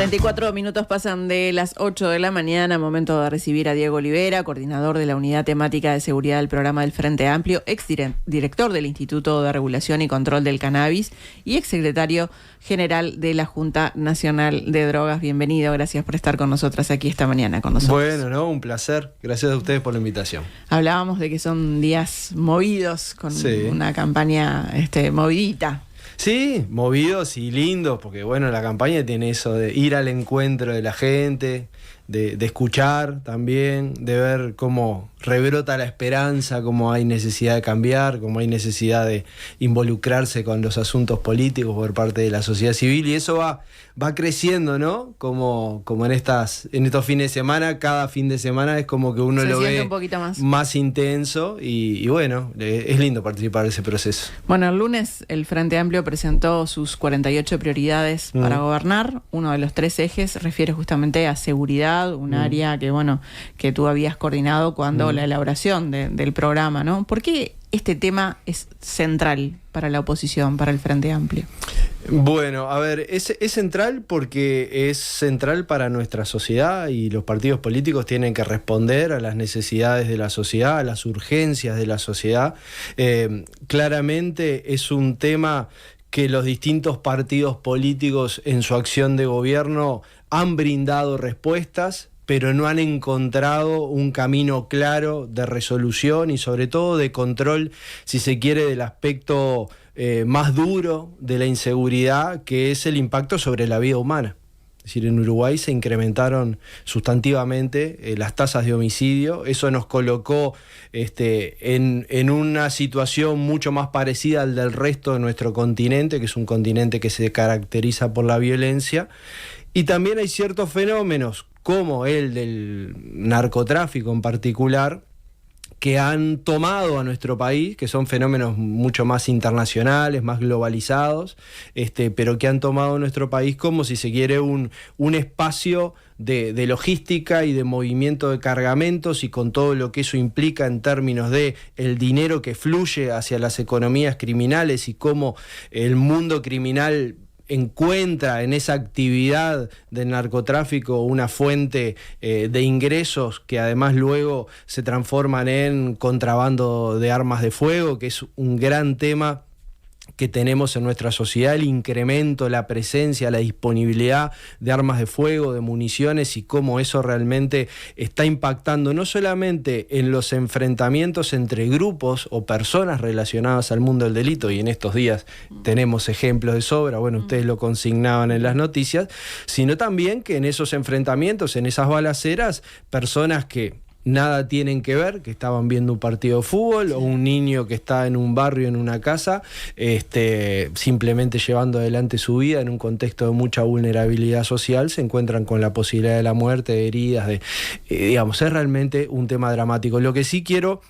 44 minutos pasan de las 8 de la mañana, momento de recibir a Diego Olivera, coordinador de la Unidad Temática de Seguridad del Programa del Frente Amplio, exdirector del Instituto de Regulación y Control del Cannabis y exsecretario general de la Junta Nacional de Drogas. Bienvenido, gracias por estar con nosotras aquí esta mañana con nosotros. Bueno, ¿no? Un placer. Gracias a ustedes por la invitación. Hablábamos de que son días movidos, con una campaña movidita. Sí, movidos y lindos, porque bueno, la campaña tiene eso de ir al encuentro de la gente, de escuchar también, de ver cómo rebrota la esperanza, cómo hay necesidad de cambiar, cómo hay necesidad de involucrarse con los asuntos políticos por parte de la sociedad civil, y eso va creciendo, ¿no? Como en estos fines de semana, cada fin de semana es como que uno lo ve un poquito más intenso y bueno, es lindo participar de ese proceso. Bueno, el lunes el Frente Amplio presentó sus 48 prioridades para gobernar. Uno de los 3 ejes refiere justamente a seguridad, un área que tú habías coordinado cuando la elaboración del programa, ¿no? ¿Por qué este tema es central para la oposición, para el Frente Amplio? Bueno, a ver, es central porque es central para nuestra sociedad y los partidos políticos tienen que responder a las necesidades de la sociedad, a las urgencias de la sociedad. Claramente es un tema que los distintos partidos políticos en su acción de gobierno han brindado respuestas, pero no han encontrado un camino claro de resolución y sobre todo de control, si se quiere, del aspecto más duro de la inseguridad, que es el impacto sobre la vida humana. Es decir, en Uruguay se incrementaron sustantivamente las tasas de homicidio. Eso nos colocó en una situación mucho más parecida al del resto de nuestro continente, que es un continente que se caracteriza por la violencia. Y también hay ciertos fenómenos, como el del narcotráfico en particular, que han tomado a nuestro país, que son fenómenos mucho más internacionales, más globalizados, pero que han tomado a nuestro país como, si se quiere, un espacio de logística y de movimiento de cargamentos, y con todo lo que eso implica en términos de el dinero que fluye hacia las economías criminales y cómo el mundo criminal encuentra en esa actividad del narcotráfico una fuente de ingresos que además luego se transforman en contrabando de armas de fuego, que es un gran tema que tenemos en nuestra sociedad, el incremento, la presencia, la disponibilidad de armas de fuego, de municiones, y cómo eso realmente está impactando no solamente en los enfrentamientos entre grupos o personas relacionadas al mundo del delito, y en estos días tenemos ejemplos de sobra, bueno, ustedes lo consignaban en las noticias, sino también que en esos enfrentamientos, en esas balaceras, personas que nada tienen que ver, que estaban viendo un partido de fútbol, o un niño que está en un barrio, en una casa, simplemente llevando adelante su vida en un contexto de mucha vulnerabilidad social, se encuentran con la posibilidad de la muerte, de heridas, es realmente un tema dramático. Lo que sí quiero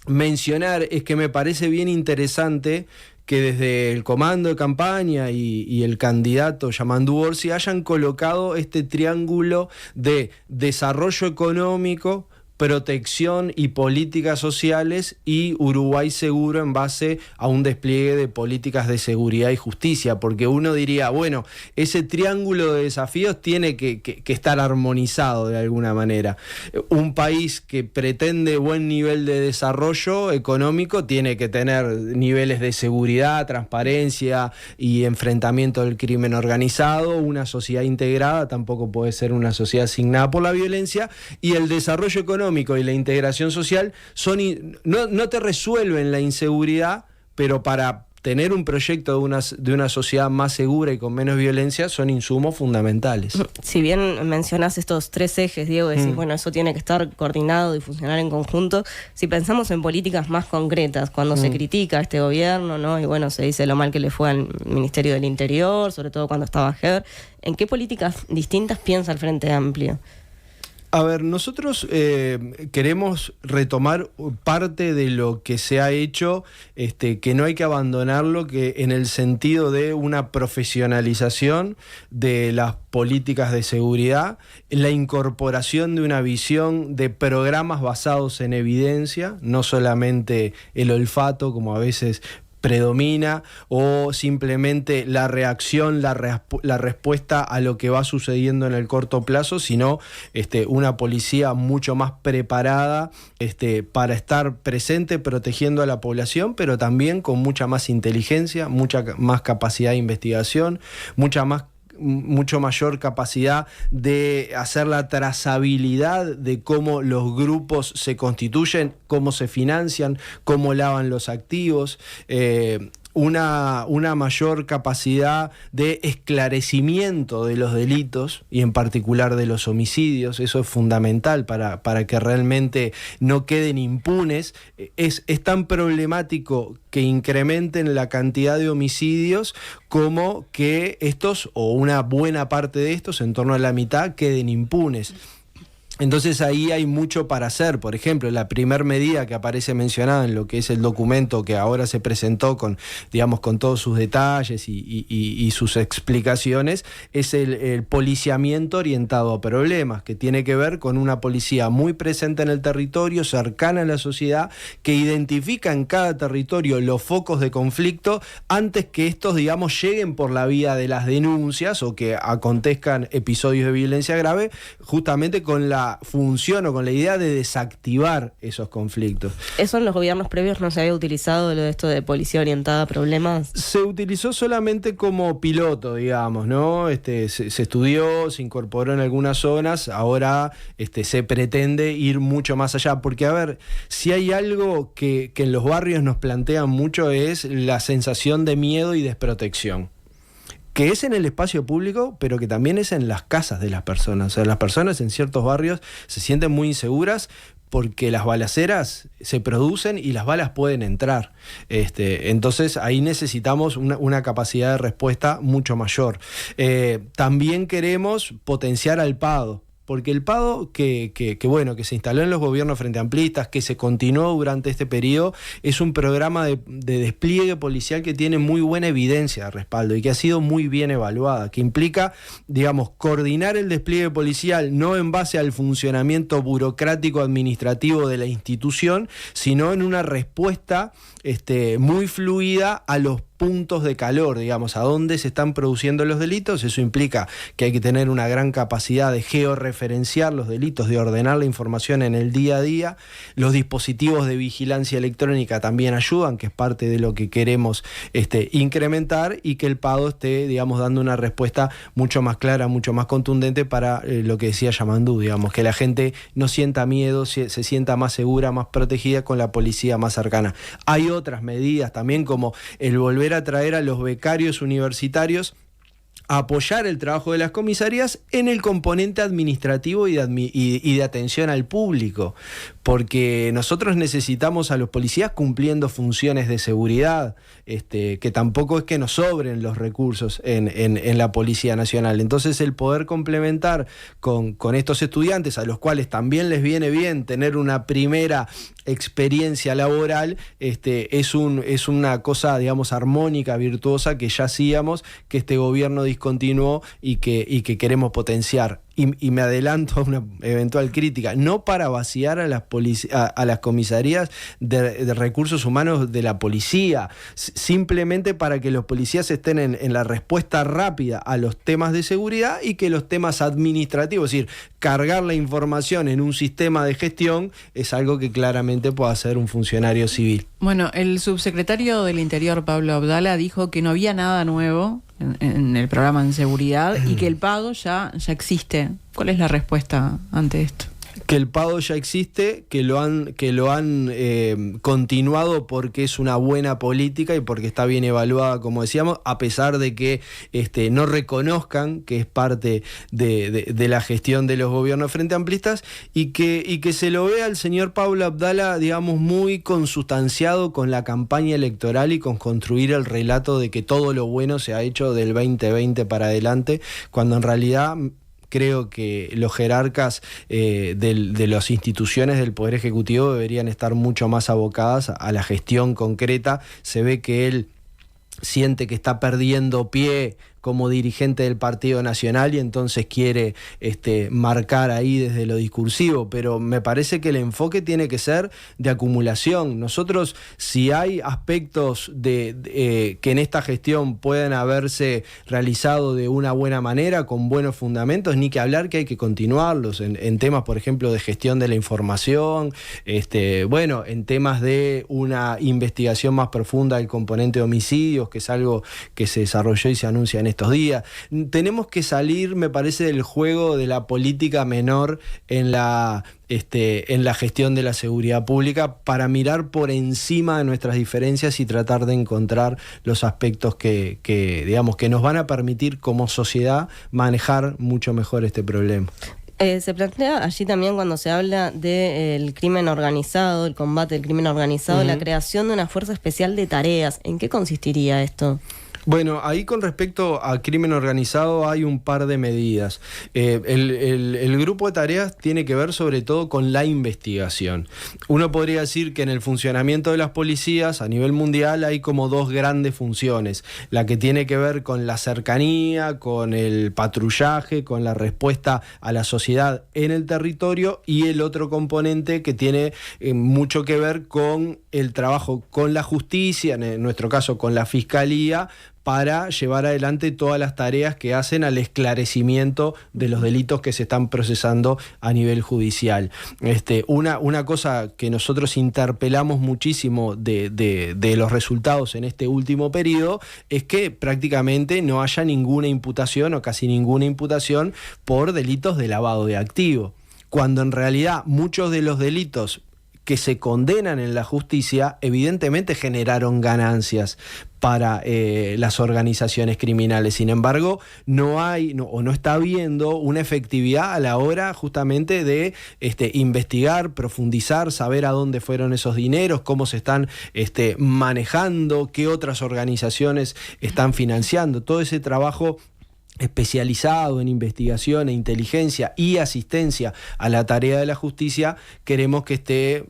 mencionar es que me parece bien interesante que desde el comando de campaña y el candidato Yamandu Orsi hayan colocado este triángulo de desarrollo económico, protección y políticas sociales y Uruguay seguro en base a un despliegue de políticas de seguridad y justicia, porque uno diría, bueno, ese triángulo de desafíos tiene que estar armonizado de alguna manera. Un país que pretende buen nivel de desarrollo económico tiene que tener niveles de seguridad, transparencia y enfrentamiento del crimen organizado. Una sociedad integrada tampoco puede ser una sociedad asignada por la violencia, y el desarrollo económico y la integración social no te resuelven la inseguridad, pero para tener un proyecto de una sociedad más segura y con menos violencia son insumos fundamentales. Si bien mencionás estos 3 ejes, Diego, decís, bueno, eso tiene que estar coordinado y funcionar en conjunto. Si pensamos en políticas más concretas, cuando se critica a este gobierno, ¿no? Y bueno, se dice lo mal que le fue al Ministerio del Interior, sobre todo cuando estaba Heber, ¿en qué políticas distintas piensa el Frente Amplio? A ver, nosotros queremos retomar parte de lo que se ha hecho, que no hay que abandonarlo, que en el sentido de una profesionalización de las políticas de seguridad, la incorporación de una visión de programas basados en evidencia, no solamente el olfato, como a veces predomina, o simplemente la reacción, la respuesta a lo que va sucediendo en el corto plazo, sino una policía mucho más preparada para estar presente protegiendo a la población, pero también con mucha más inteligencia, mucha más capacidad de investigación, mucho mayor capacidad de hacer la trazabilidad de cómo los grupos se constituyen, cómo se financian, cómo lavan los activos, una mayor capacidad de esclarecimiento de los delitos y en particular de los homicidios. Eso es fundamental para que realmente no queden impunes. Es tan problemático que incrementen la cantidad de homicidios como que estos, o una buena parte de estos, en torno a la mitad, queden impunes. Entonces ahí hay mucho para hacer. Por ejemplo, la primer medida que aparece mencionada en lo que es el documento que ahora se presentó con todos sus detalles y sus explicaciones, es el policiamiento orientado a problemas, que tiene que ver con una policía muy presente en el territorio, cercana a la sociedad, que identifica en cada territorio los focos de conflicto antes que estos, lleguen por la vía de las denuncias o que acontezcan episodios de violencia grave, justamente con la función o con la idea de desactivar esos conflictos. ¿Eso en los gobiernos previos no se había utilizado, lo de esto de policía orientada a problemas? Se utilizó solamente como piloto, ¿no? Se estudió, se incorporó en algunas zonas, ahora se pretende ir mucho más allá, porque si hay algo que en los barrios nos plantean mucho es la sensación de miedo y desprotección, que es en el espacio público, pero que también es en las casas de las personas. O sea, las personas en ciertos barrios se sienten muy inseguras porque las balaceras se producen y las balas pueden entrar. Entonces ahí necesitamos una capacidad de respuesta mucho mayor. También queremos potenciar al PADO, porque el PADO que se instaló en los gobiernos frenteamplistas, que se continuó durante este periodo, es un programa de despliegue policial que tiene muy buena evidencia de respaldo y que ha sido muy bien evaluada, que implica, coordinar el despliegue policial no en base al funcionamiento burocrático administrativo de la institución, sino en una respuesta muy fluida a los puntos de calor, a dónde se están produciendo los delitos. Eso implica que hay que tener una gran capacidad de georreferenciar los delitos, de ordenar la información en el día a día. Los dispositivos de vigilancia electrónica también ayudan, que es parte de lo que queremos incrementar, y que el PADO esté, dando una respuesta mucho más clara, mucho más contundente para lo que decía Yamandú, que la gente no sienta miedo, se sienta más segura, más protegida con la policía más cercana. Hay otras medidas también, como el volver a traer a los becarios universitarios a apoyar el trabajo de las comisarías en el componente administrativo y de atención al público, porque nosotros necesitamos a los policías cumpliendo funciones de seguridad, que tampoco es que nos sobren los recursos en la Policía Nacional. Entonces el poder complementar con estos estudiantes, a los cuales también les viene bien tener una primera experiencia laboral, es una cosa, armónica, virtuosa, que ya hacíamos, que este gobierno discontinuó y que queremos potenciar. Y me adelanto a una eventual crítica, no para vaciar a las comisarías de recursos humanos de la policía, simplemente para que los policías estén en la respuesta rápida a los temas de seguridad, y que los temas administrativos, es decir, cargar la información en un sistema de gestión, es algo que claramente puede hacer un funcionario civil. Bueno, el subsecretario del Interior, Pablo Abdala, dijo que no había nada nuevo en el programa en seguridad y que el PADO ya existe. ¿Cuál es la respuesta ante esto? Que el PADO ya existe, que lo han continuado porque es una buena política y porque está bien evaluada, como decíamos, a pesar de que no reconozcan que es parte de la gestión de los gobiernos frenteamplistas, y que se lo vea al señor Pablo Abdala, muy consustanciado con la campaña electoral y con construir el relato de que todo lo bueno se ha hecho del 2020 para adelante, cuando en realidad creo que los jerarcas de las instituciones del Poder Ejecutivo deberían estar mucho más abocadas a la gestión concreta. Se ve que él siente que está perdiendo pie como dirigente del Partido Nacional y entonces quiere marcar ahí desde lo discursivo, pero me parece que el enfoque tiene que ser de acumulación. Nosotros, si hay aspectos que en esta gestión puedan haberse realizado de una buena manera, con buenos fundamentos, ni que hablar que hay que continuarlos en temas, por ejemplo, de gestión de la información, en temas de una investigación más profunda del componente de homicidios, que es algo que se desarrolló y se anuncia en estos días. Tenemos que salir, me parece, del juego de la política menor en la gestión de la seguridad pública para mirar por encima de nuestras diferencias y tratar de encontrar los aspectos que nos van a permitir como sociedad manejar mucho mejor este problema. Se plantea allí también, cuando se habla del crimen organizado, el combate del crimen organizado, la creación de una fuerza especial de tareas. ¿En qué consistiría esto? Bueno, ahí con respecto a crimen organizado hay un par de medidas. El grupo de tareas tiene que ver sobre todo con la investigación. Uno podría decir que en el funcionamiento de las policías a nivel mundial hay como dos grandes funciones. La que tiene que ver con la cercanía, con el patrullaje, con la respuesta a la sociedad en el territorio, y el otro componente que tiene mucho que ver con el trabajo con la justicia, en nuestro caso con la fiscalía, para llevar adelante todas las tareas que hacen al esclarecimiento de los delitos que se están procesando a nivel judicial. Una cosa que nosotros interpelamos muchísimo de los resultados en este último periodo es que prácticamente no haya ninguna imputación o casi ninguna imputación por delitos de lavado de activos, cuando en realidad muchos de los delitos que se condenan en la justicia evidentemente generaron ganancias para las organizaciones criminales. Sin embargo, no está habiendo una efectividad a la hora justamente de investigar, profundizar, saber a dónde fueron esos dineros, cómo se están manejando, qué otras organizaciones están financiando. Todo ese trabajo especializado en investigación e inteligencia y asistencia a la tarea de la justicia, queremos que esté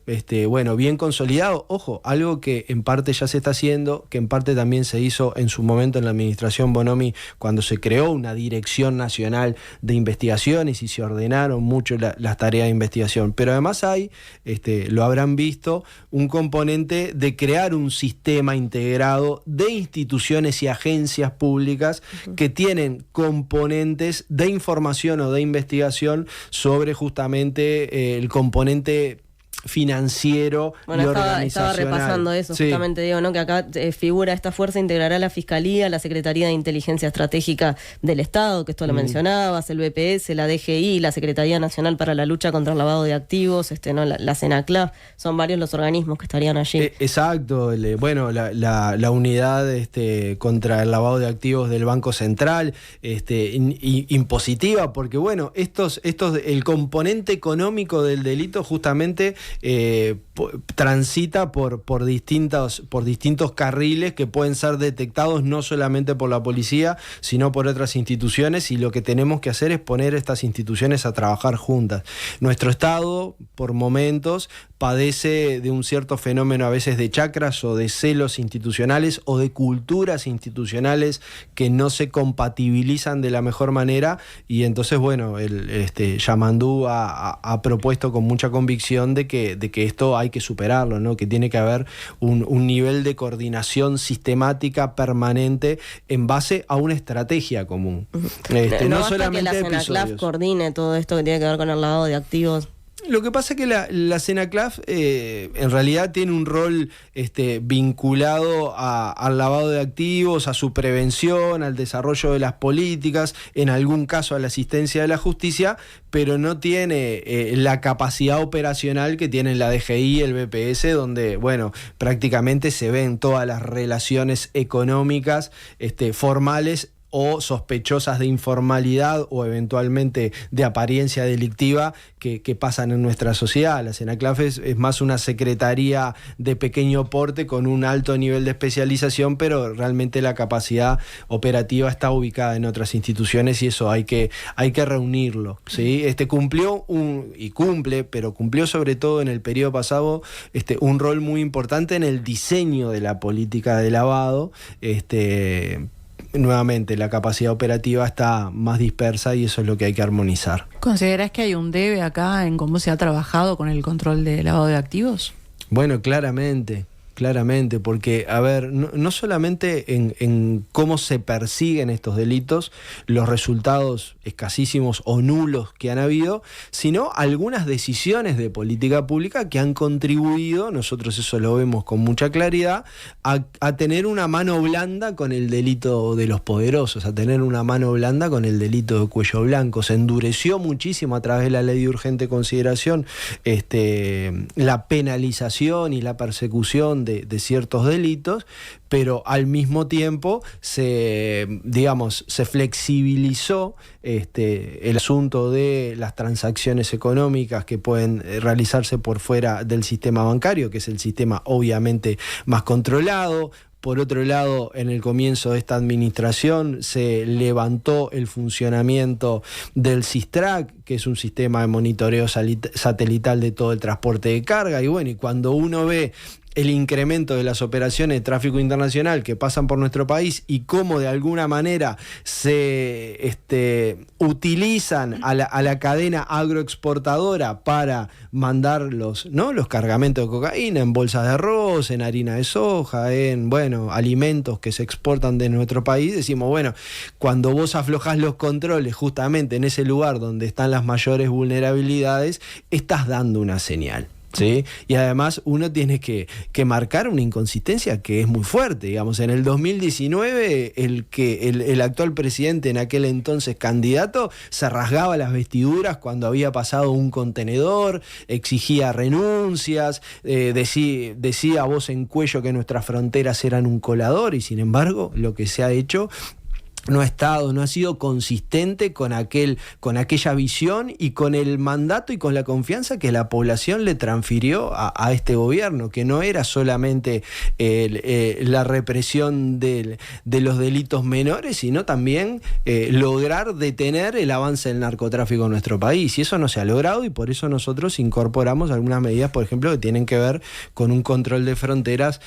bien consolidado. Ojo, algo que en parte ya se está haciendo, que en parte también se hizo en su momento en la administración Bonomi, cuando se creó una Dirección Nacional de Investigaciones y se ordenaron mucho las tareas de investigación. Pero además hay, lo habrán visto, un componente de crear un sistema integrado de instituciones y agencias públicas que tienen componentes de información o de investigación sobre justamente el componente financiero y organizacional. Estaba repasando eso, sí. Justamente digo, ¿no? Que acá figura esta fuerza, integrará la Fiscalía, la Secretaría de Inteligencia Estratégica del Estado, que esto lo mencionabas, el BPS, la DGI, la Secretaría Nacional para la Lucha contra el Lavado de Activos, la CENACLAF, son varios los organismos que estarían allí. Exacto, la unidad contra el lavado de activos del Banco Central, impositiva, porque el componente económico del delito justamente transita por distintos carriles que pueden ser detectados no solamente por la policía, sino por otras instituciones, y lo que tenemos que hacer es poner estas instituciones a trabajar juntas. Nuestro Estado, por momentos, padece de un cierto fenómeno a veces de chacras o de celos institucionales o de culturas institucionales que no se compatibilizan de la mejor manera, y entonces Yamandú ha propuesto con mucha convicción de que esto hay que superarlo, ¿no? Que tiene que haber un nivel de coordinación sistemática permanente en base a una estrategia común. No solamente que la CENACLAF coordine todo esto que tiene que ver con el lavado de activos. Lo que pasa es que la CENACLAF en realidad tiene un rol vinculado al lavado de activos, a su prevención, al desarrollo de las políticas, en algún caso a la asistencia de la justicia, pero no tiene la capacidad operacional que tienen la DGI y el BPS, donde prácticamente se ven todas las relaciones económicas formales o sospechosas de informalidad o eventualmente de apariencia delictiva que pasan en nuestra sociedad. La CENACLAF es más una secretaría de pequeño porte con un alto nivel de especialización, pero realmente la capacidad operativa está ubicada en otras instituciones, y eso hay que reunirlo, ¿sí? Cumplió sobre todo en el periodo pasado un rol muy importante en el diseño de la política de lavado, nuevamente, la capacidad operativa está más dispersa y eso es lo que hay que armonizar. ¿Considerás que hay un debe acá en cómo se ha trabajado con el control de lavado de activos? Bueno, claramente, porque, a ver, no solamente en cómo se persiguen estos delitos, los resultados escasísimos o nulos que han habido, sino algunas decisiones de política pública que han contribuido, nosotros eso lo vemos con mucha claridad, a tener una mano blanda con el delito de los poderosos, a tener una mano blanda con el delito de cuello blanco. Se endureció muchísimo a través de la ley de urgente consideración la penalización y la persecución de ciertos delitos, pero al mismo tiempo se flexibilizó el asunto de las transacciones económicas que pueden realizarse por fuera del sistema bancario, que es el sistema obviamente más controlado. Por otro lado, en el comienzo de esta administración se levantó el funcionamiento del SISTRAC, que es un sistema de monitoreo satelital de todo el transporte de carga, y bueno, y cuando uno ve el incremento de las operaciones de tráfico internacional que pasan por nuestro país y cómo de alguna manera se utilizan a la cadena agroexportadora para mandar los cargamentos de cocaína en bolsas de arroz, en harina de soja, en alimentos que se exportan de nuestro país, decimos, bueno, cuando vos aflojás los controles justamente en ese lugar donde están las mayores vulnerabilidades, estás dando una señal. ¿Sí? Y además uno tiene que marcar una inconsistencia que es muy fuerte. Digamos, en el 2019 el actual presidente, en aquel entonces candidato, se rasgaba las vestiduras cuando había pasado un contenedor, exigía renuncias, decía a voz en cuello que nuestras fronteras eran un colador, y sin embargo lo que se ha hecho no ha sido consistente con aquella visión y con el mandato y con la confianza que la población le transfirió a este gobierno, que no era solamente la represión de los delitos menores, sino también lograr detener el avance del narcotráfico en nuestro país. Y eso no se ha logrado, y por eso nosotros incorporamos algunas medidas, por ejemplo, que tienen que ver con un control de fronteras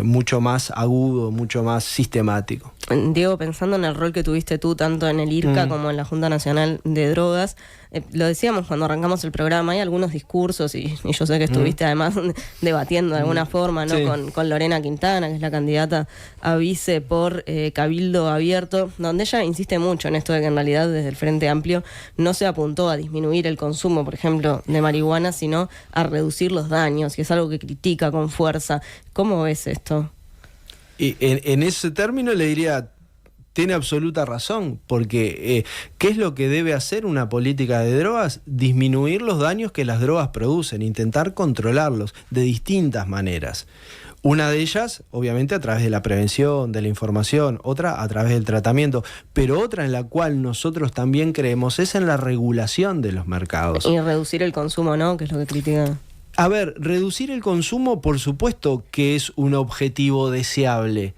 mucho más agudo, mucho más sistemático. Diego, pensando en el rol que tuviste tú tanto en el IRCA como en la Junta Nacional de Drogas, lo decíamos cuando arrancamos el programa, hay algunos discursos y yo sé que estuviste además debatiendo de alguna forma, ¿no? Sí. Con Lorena Quintana, que es la candidata a vice por Cabildo Abierto, donde ella insiste mucho en esto de que en realidad desde el Frente Amplio no se apuntó a disminuir el consumo, por ejemplo, de marihuana, sino a reducir los daños, y es algo que critica con fuerza. ¿Cómo ves esto? Y en ese término le diría, tiene absoluta razón, porque ¿qué es lo que debe hacer una política de drogas? Disminuir los daños que las drogas producen, intentar controlarlos de distintas maneras. Una de ellas, obviamente, a través de la prevención, de la información, otra a través del tratamiento, pero otra en la cual nosotros también creemos es en la regulación de los mercados. Y reducir el consumo, ¿no? Que es lo que critica. A ver, reducir el consumo, por supuesto que es un objetivo deseable,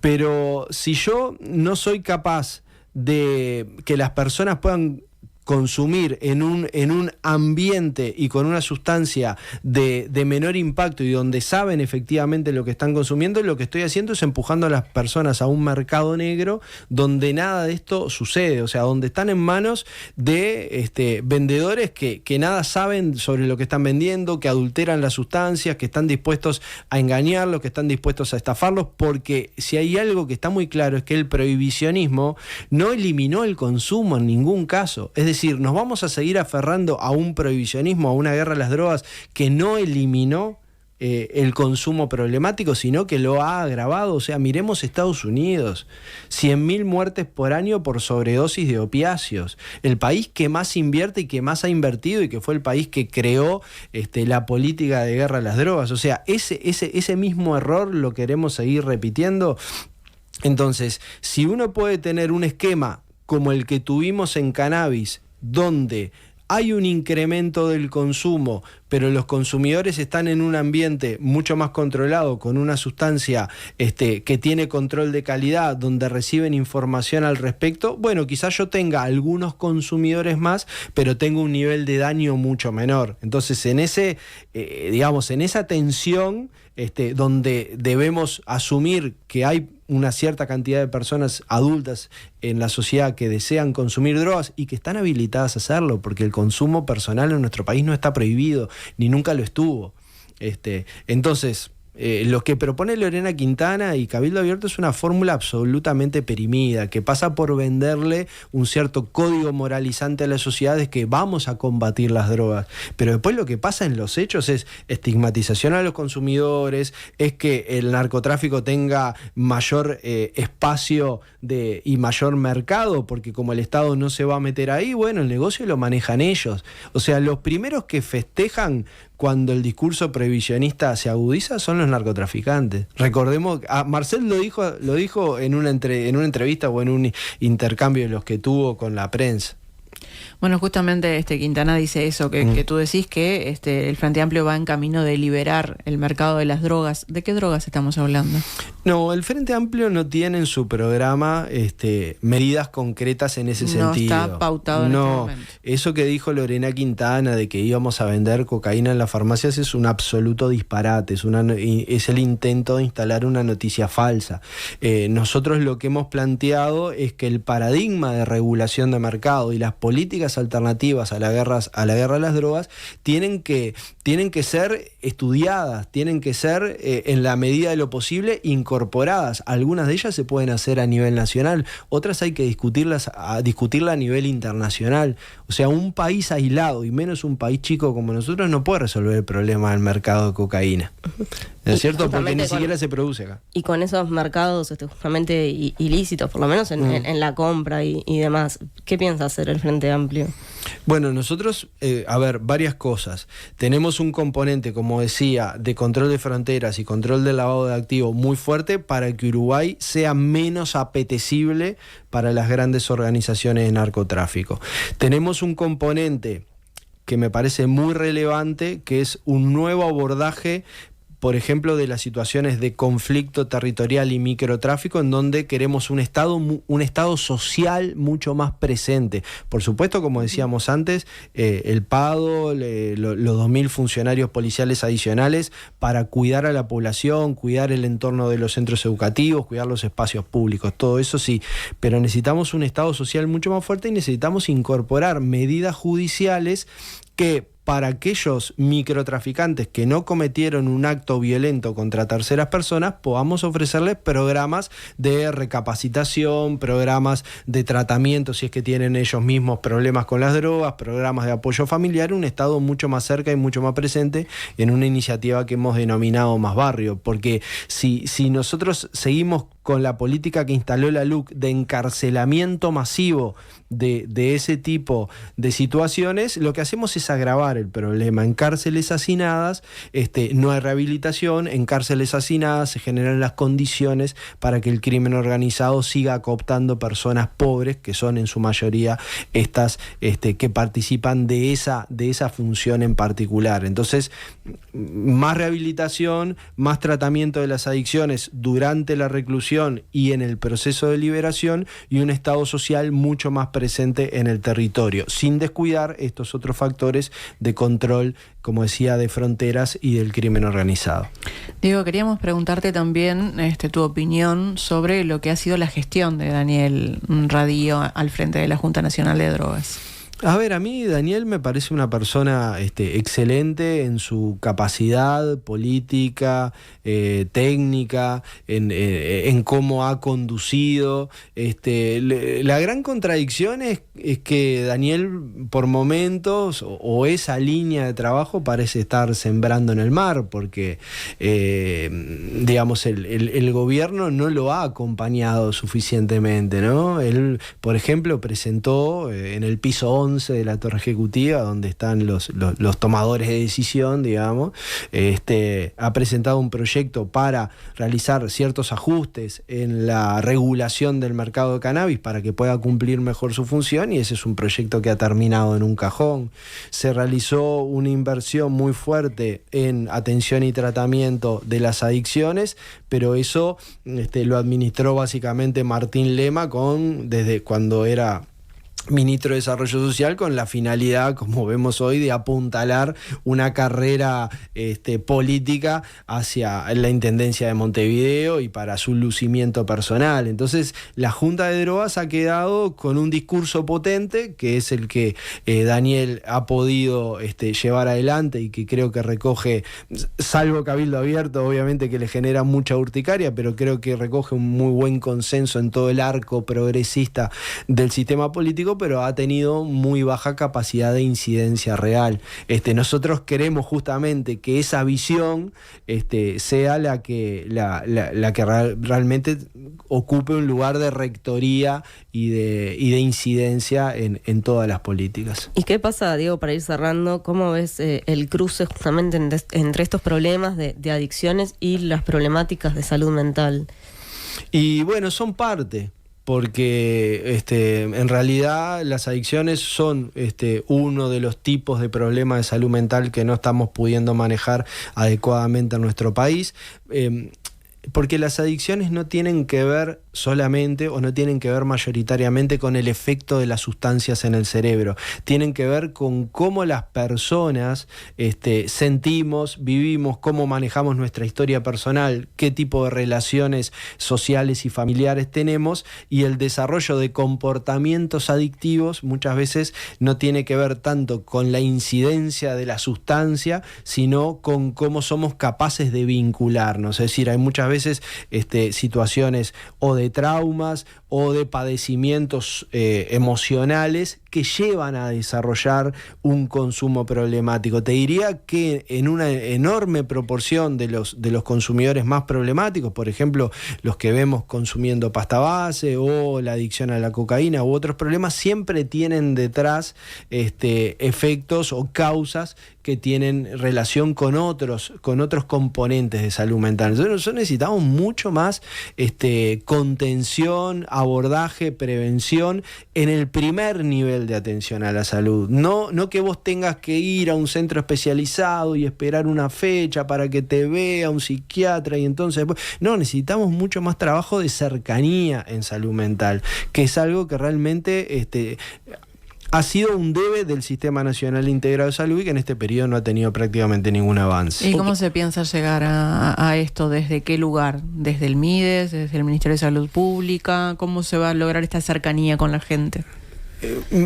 pero si yo no soy capaz de que las personas puedan consumir en un ambiente y con una sustancia de menor impacto y donde saben efectivamente lo que están consumiendo, lo que estoy haciendo es empujando a las personas a un mercado negro donde nada de esto sucede, o sea, donde están en manos de vendedores que nada saben sobre lo que están vendiendo, que adulteran las sustancias, que están dispuestos a engañarlos, que están dispuestos a estafarlos, porque si hay algo que está muy claro es que el prohibicionismo no eliminó el consumo en ningún caso. Es decir, nos vamos a seguir aferrando a un prohibicionismo, a una guerra a las drogas que no eliminó el consumo problemático, sino que lo ha agravado. O sea, miremos Estados Unidos, 100.000 muertes por año por sobredosis de opiáceos, el país que más invierte y que más ha invertido y que fue el país que creó la política de guerra a las drogas. O sea, ese mismo error lo queremos seguir repitiendo. Entonces, si uno puede tener un esquema como el que tuvimos en cannabis, donde hay un incremento del consumo, pero los consumidores están en un ambiente mucho más controlado, con una sustancia que tiene control de calidad, donde reciben información al respecto, bueno, quizás yo tenga algunos consumidores más, pero tengo un nivel de daño mucho menor. Entonces, en esa tensión, donde debemos asumir que hay una cierta cantidad de personas adultas en la sociedad que desean consumir drogas y que están habilitadas a hacerlo, porque el consumo personal en nuestro país no está prohibido, ni nunca lo estuvo. Entonces, lo que propone Lorena Quintana y Cabildo Abierto es una fórmula absolutamente perimida, que pasa por venderle un cierto código moralizante a la sociedad de que vamos a combatir las drogas. Pero después lo que pasa en los hechos es estigmatización a los consumidores, es que el narcotráfico tenga mayor espacio y mayor mercado, porque como el Estado no se va a meter ahí, bueno, el negocio lo manejan ellos. O sea, los primeros que festejan cuando el discurso prohibicionista se agudiza son los narcotraficantes. Recordemos, Marcel lo dijo en una entrevista o en un intercambio de los que tuvo con la prensa. Bueno, justamente Quintana dice eso, que tú decís que el Frente Amplio va en camino de liberar el mercado de las drogas. ¿De qué drogas estamos hablando? No, el Frente Amplio no tiene en su programa medidas concretas en ese sentido. No está pautado en este momento. Eso que dijo Lorena Quintana de que íbamos a vender cocaína en las farmacias es un absoluto disparate, es el intento de instalar una noticia falsa. Nosotros lo que hemos planteado es que el paradigma de regulación de mercado y las políticas alternativas a la guerra de las drogas tienen que ser estudiadas, tienen que ser en la medida de lo posible incorporadas. Algunas de ellas se pueden hacer a nivel nacional, otras hay que discutirla a nivel internacional. O sea, un país aislado, y menos un país chico como nosotros, no puede resolver el problema del mercado de cocaína. ¿Es cierto? Porque ni siquiera se produce acá. Y con esos mercados justamente ilícitos, por lo menos en la compra y demás, ¿qué piensa hacer el Frente Amplio? Bueno, nosotros, varias cosas. Tenemos un componente, como decía, de control de fronteras y control del lavado de activos muy fuerte para que Uruguay sea menos apetecible para las grandes organizaciones de narcotráfico. Tenemos un componente que me parece muy relevante, que es un nuevo abordaje, por ejemplo, de las situaciones de conflicto territorial y microtráfico, en donde queremos un Estado social mucho más presente. Por supuesto, como decíamos antes, el PADO, los 2.000 funcionarios policiales adicionales para cuidar a la población, cuidar el entorno de los centros educativos, cuidar los espacios públicos, todo eso sí, pero necesitamos un Estado social mucho más fuerte y necesitamos incorporar medidas judiciales que, para aquellos microtraficantes que no cometieron un acto violento contra terceras personas, podamos ofrecerles programas de recapacitación, programas de tratamiento si es que tienen ellos mismos problemas con las drogas, programas de apoyo familiar, un Estado mucho más cerca y mucho más presente en una iniciativa que hemos denominado Más Barrio. Porque si nosotros seguimos con la política que instaló la LUC de encarcelamiento masivo de ese tipo de situaciones, lo que hacemos es agravar el problema. En cárceles hacinadas no hay rehabilitación, en cárceles hacinadas se generan las condiciones para que el crimen organizado siga cooptando personas pobres, que son en su mayoría estas que participan de esa función en particular. Entonces, más rehabilitación, más tratamiento de las adicciones durante la reclusión y en el proceso de liberación, y un Estado social mucho más presente en el territorio, sin descuidar estos otros factores de control, como decía, de fronteras y del crimen organizado. Diego, queríamos preguntarte también tu opinión sobre lo que ha sido la gestión de Daniel Radío al frente de la Junta Nacional de Drogas. A ver, a mí Daniel me parece una persona excelente en su capacidad política, técnica, en cómo ha conducido. La gran contradicción es que Daniel por momentos, o esa línea de trabajo parece estar sembrando en el mar, porque digamos el gobierno no lo ha acompañado suficientemente, ¿no? Él, por ejemplo, presentó en el piso 11 de la Torre Ejecutiva, donde están los tomadores de decisión, digamos, ha presentado un proyecto para realizar ciertos ajustes en la regulación del mercado de cannabis para que pueda cumplir mejor su función, y ese es un proyecto que ha terminado en un cajón. Se realizó una inversión muy fuerte en atención y tratamiento de las adicciones, pero eso lo administró básicamente Martín Lema desde cuando era ministro de Desarrollo Social, con la finalidad, como vemos hoy, de apuntalar una carrera política hacia la Intendencia de Montevideo y para su lucimiento personal. Entonces, la Junta de Drogas ha quedado con un discurso potente, que es el que Daniel ha podido llevar adelante y que creo que recoge, salvo Cabildo Abierto, obviamente que le genera mucha urticaria, pero creo que recoge un muy buen consenso en todo el arco progresista del sistema político, pero ha tenido muy baja capacidad de incidencia real. Nosotros queremos justamente que esa visión sea la que realmente ocupe un lugar de rectoría y de incidencia en todas las políticas. ¿Y qué pasa, Diego, para ir cerrando? ¿Cómo ves el cruce justamente entre estos problemas de adicciones y las problemáticas de salud mental? Y bueno, son parte, porque en realidad las adicciones son uno de los tipos de problemas de salud mental que no estamos pudiendo manejar adecuadamente en nuestro país. Porque las adicciones no tienen que ver solamente o no tienen que ver mayoritariamente con el efecto de las sustancias en el cerebro. Tienen que ver con cómo las personas sentimos, vivimos, cómo manejamos nuestra historia personal, qué tipo de relaciones sociales y familiares tenemos, y el desarrollo de comportamientos adictivos muchas veces no tiene que ver tanto con la incidencia de la sustancia, sino con cómo somos capaces de vincularnos. Es decir, hay muchas veces situaciones o de traumas o de padecimientos emocionales que llevan a desarrollar un consumo problemático. Te diría que en una enorme proporción de los consumidores más problemáticos, por ejemplo, los que vemos consumiendo pasta base o la adicción a la cocaína u otros problemas, siempre tienen detrás efectos o causas que tienen relación con otros componentes de salud mental. Entonces nosotros necesitamos mucho más contención, abordaje, prevención en el primer nivel de atención a la salud. No que vos tengas que ir a un centro especializado y esperar una fecha para que te vea un psiquiatra y entonces... No, necesitamos mucho más trabajo de cercanía en salud mental, que es algo que realmente... ha sido un debe del Sistema Nacional Integrado de Salud y que en este periodo no ha tenido prácticamente ningún avance. ¿Y cómo se piensa llegar a esto? ¿Desde qué lugar? ¿Desde el MIDES? ¿Desde el Ministerio de Salud Pública? ¿Cómo se va a lograr esta cercanía con la gente?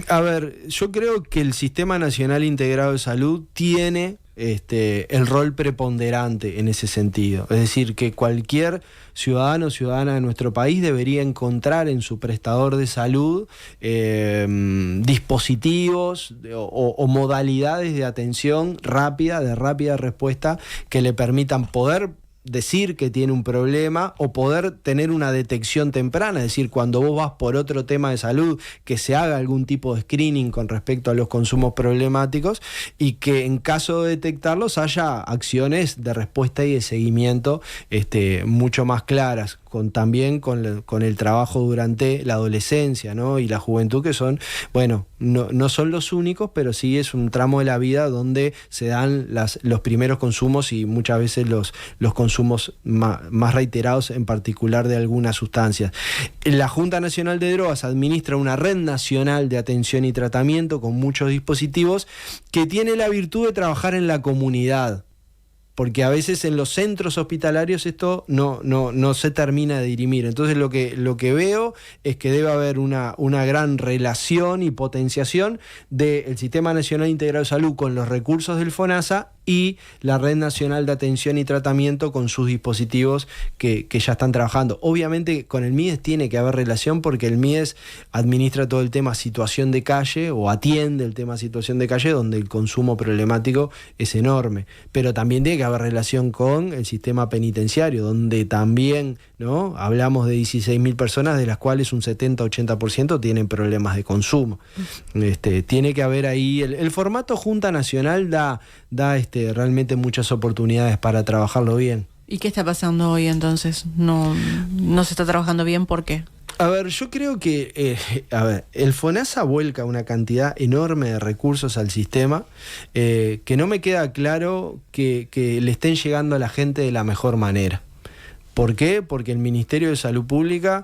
A ver, yo creo que el Sistema Nacional Integrado de Salud tiene el rol preponderante en ese sentido. Es decir, que cualquier ciudadano o ciudadana de nuestro país debería encontrar en su prestador de salud dispositivos o modalidades de atención rápida, de rápida respuesta, que le permitan poder decir que tiene un problema o poder tener una detección temprana, es decir, cuando vos vas por otro tema de salud, que se haga algún tipo de screening con respecto a los consumos problemáticos y que en caso de detectarlos haya acciones de respuesta y de seguimiento mucho más claras, también con el trabajo durante la adolescencia, ¿no? Y la juventud, que son, bueno, no son los únicos, pero sí es un tramo de la vida donde se dan los primeros consumos y muchas veces los consumos más reiterados, en particular de algunas sustancias. La Junta Nacional de Drogas administra una red nacional de atención y tratamiento con muchos dispositivos que tiene la virtud de trabajar en la comunidad, porque a veces en los centros hospitalarios esto no se termina de dirimir. Entonces lo que veo es que debe haber una gran relación y potenciación del Sistema Nacional Integrado de Salud con los recursos del FONASA y la Red Nacional de Atención y Tratamiento con sus dispositivos que ya están trabajando. Obviamente con el MIDES tiene que haber relación, porque el MIDES administra todo el tema situación de calle o atiende el tema situación de calle, donde el consumo problemático es enorme. Pero también tiene que haber relación con el sistema penitenciario, donde también, ¿no?, hablamos de 16.000 personas, de las cuales un 70-80% tienen problemas de consumo. Tiene que haber ahí... El formato Junta Nacional da realmente muchas oportunidades para trabajarlo bien. ¿Y qué está pasando hoy entonces? ¿No se está trabajando bien? ¿Por qué? A ver, yo creo que el FONASA vuelca una cantidad enorme de recursos al sistema, que no me queda claro que le estén llegando a la gente de la mejor manera. ¿Por qué? Porque el Ministerio de Salud Pública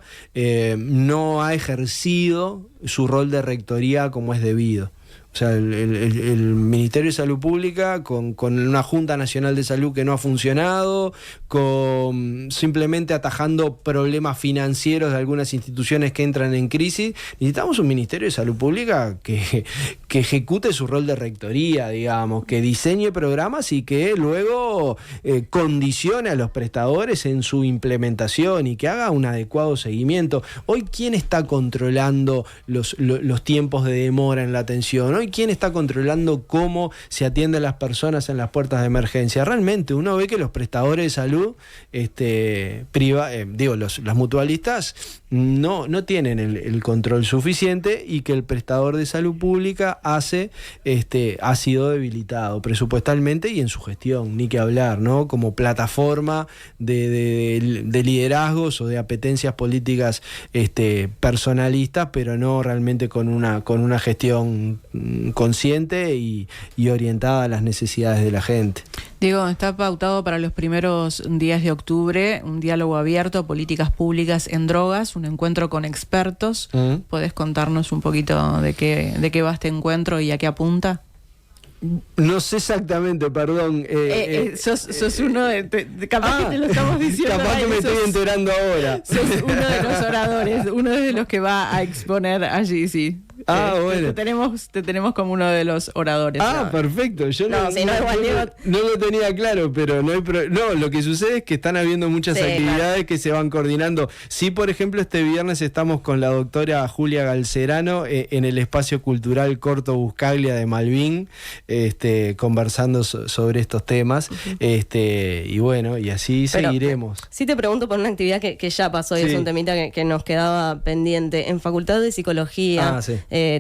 no ha ejercido su rol de rectoría como es debido. O sea, el Ministerio de Salud Pública, con una Junta Nacional de Salud que no ha funcionado, con simplemente atajando problemas financieros de algunas instituciones que entran en crisis, necesitamos un Ministerio de Salud Pública que ejecute su rol de rectoría, digamos, que diseñe programas y que luego condicione a los prestadores en su implementación y que haga un adecuado seguimiento. Hoy, ¿quién está controlando los tiempos de demora en la atención? Hoy, ¿quién está controlando cómo se atienden las personas en las puertas de emergencia? Realmente uno ve que los prestadores de salud, las mutualistas, no tienen el control suficiente, y que el prestador de salud pública ha sido debilitado presupuestalmente y en su gestión, ni que hablar, ¿no? Como plataforma de liderazgos o de apetencias políticas personalistas, pero no realmente con una gestión consciente y orientada a las necesidades de la gente. Diego, está pautado para los primeros días de octubre un diálogo abierto, políticas públicas en drogas, un encuentro con expertos. ¿Podés contarnos un poquito de qué va este encuentro y a qué apunta? No sé exactamente, perdón. Sos uno capaz que te lo estamos diciendo. Capaz que me estoy enterando ahora. Sos uno de los oradores, uno de los que va a exponer allí, sí. Bueno. Te tenemos como uno de los oradores. Perfecto. Yo no lo tenía claro, pero lo que sucede es que están habiendo muchas actividades que se van coordinando. Sí, por ejemplo, este viernes estamos con la doctora Julia Galcerano en el espacio cultural Corto Buscaglia de Malvin, conversando sobre estos temas. Y bueno, y así seguiremos. Sí, te pregunto por una actividad que ya pasó y es un temita que nos quedaba pendiente. En Facultad de Psicología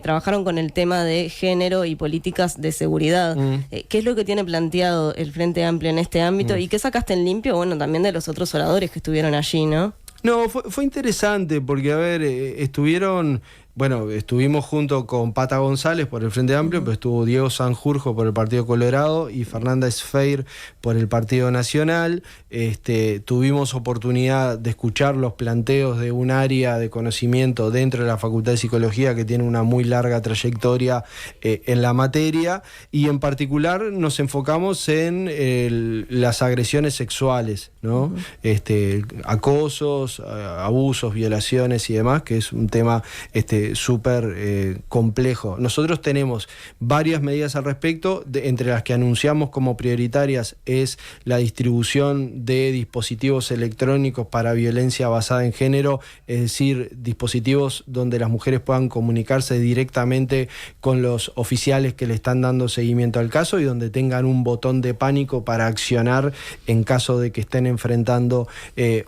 trabajaron con el tema de género y políticas de seguridad. ¿Qué es lo que tiene planteado el Frente Amplio en este ámbito? ¿Y qué sacaste en limpio? Bueno, también de los otros oradores que estuvieron allí, ¿no? No, fue interesante porque, estuvimos junto con Pata González por el Frente Amplio, pero estuvo Diego Sanjurjo por el Partido Colorado y Fernanda Sfeir por el Partido Nacional. Tuvimos oportunidad de escuchar los planteos de un área de conocimiento dentro de la Facultad de Psicología que tiene una muy larga trayectoria en la materia, y en particular nos enfocamos en las agresiones sexuales, ¿no? Acosos, abusos, violaciones y demás, que es un tema súper complejo. Nosotros tenemos varias medidas al respecto, entre las que anunciamos como prioritarias es la distribución de dispositivos electrónicos para violencia basada en género, es decir, dispositivos donde las mujeres puedan comunicarse directamente con los oficiales que le están dando seguimiento al caso y donde tengan un botón de pánico para accionar en caso de que estén enfrentando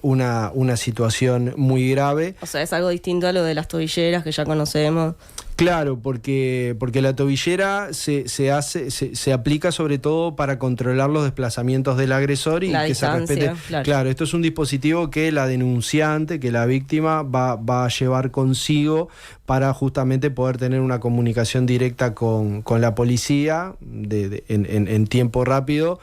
una situación muy grave. O sea, es algo distinto a lo de las tobilleras que ya conocemos. Claro, porque la tobillera se aplica sobre todo para controlar los desplazamientos del agresor y que se respete. Claro, esto es un dispositivo que la denunciante, que la víctima va a llevar consigo para justamente poder tener una comunicación directa con la policía en tiempo rápido,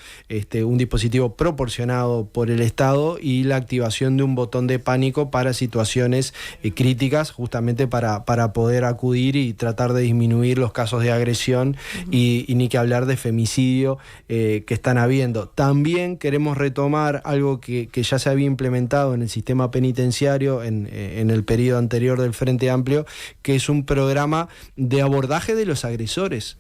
un dispositivo proporcionado por el Estado y la activación de un botón de pánico para situaciones críticas, justamente para poder acudir y tratar de disminuir los casos de agresión y ni que hablar de femicidio que están habiendo. También queremos retomar algo que ya se había implementado en el sistema penitenciario en el periodo anterior del Frente Amplio, que es un programa de abordaje de los agresores.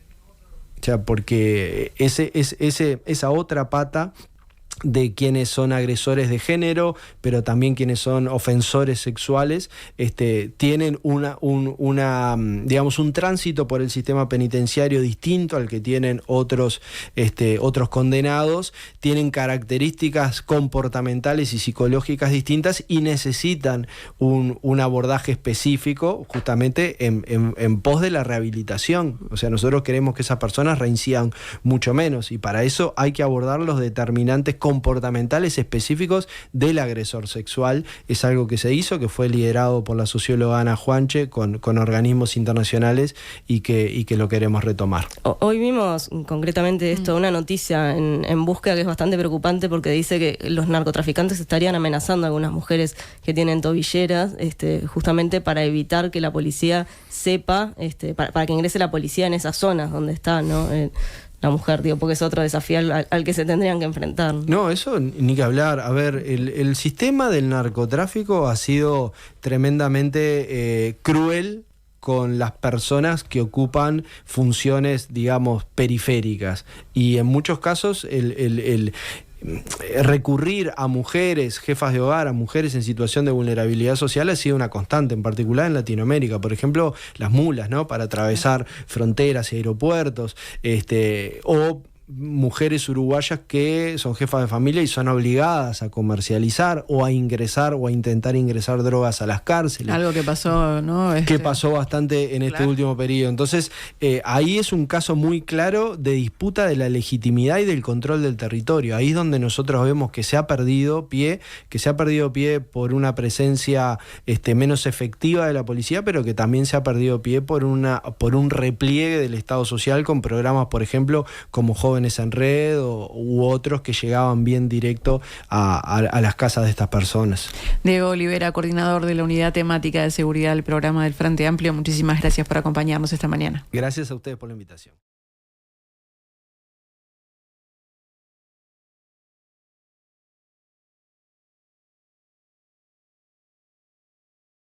O sea, porque esa otra pata de quienes son agresores de género, pero también quienes son ofensores sexuales, tienen un tránsito por el sistema penitenciario distinto al que tienen otros condenados, tienen características comportamentales y psicológicas distintas y necesitan un abordaje específico justamente en pos de la rehabilitación. O sea, nosotros queremos que esas personas reincidan mucho menos y para eso hay que abordar los determinantes comportamentales específicos del agresor sexual. Es algo que se hizo, que fue liderado por la socióloga Ana Juanche con organismos internacionales y que lo queremos retomar. Hoy vimos concretamente esto, una noticia en Búsqueda que es bastante preocupante porque dice que los narcotraficantes estarían amenazando a algunas mujeres que tienen tobilleras, justamente para evitar que la policía sepa, para que ingrese la policía en esas zonas donde está, ¿no? La mujer, digo, porque es otro desafío al que se tendrían que enfrentar. No, eso ni que hablar. A ver, el sistema del narcotráfico ha sido tremendamente cruel con las personas que ocupan funciones, digamos, periféricas. Y en muchos casos recurrir a mujeres, jefas de hogar, a mujeres en situación de vulnerabilidad social ha sido una constante, en particular en Latinoamérica. Por ejemplo, las mulas, ¿no? Para atravesar fronteras y aeropuertos, o mujeres uruguayas que son jefas de familia y son obligadas a comercializar o a ingresar o a intentar ingresar drogas a las cárceles. Algo que pasó, ¿no? Que pasó bastante en este último periodo. Entonces, ahí es un caso muy claro de disputa de la legitimidad y del control del territorio. Ahí es donde nosotros vemos que se ha perdido pie por una presencia menos efectiva de la policía, pero que también se ha perdido pie por un repliegue del Estado social con programas, por ejemplo, como Jóvenes en Red u otros que llegaban bien directo a las casas de estas personas. Diego Olivera, coordinador de la Unidad Temática de Seguridad del Programa del Frente Amplio, muchísimas gracias por acompañarnos esta mañana. Gracias a ustedes por la invitación.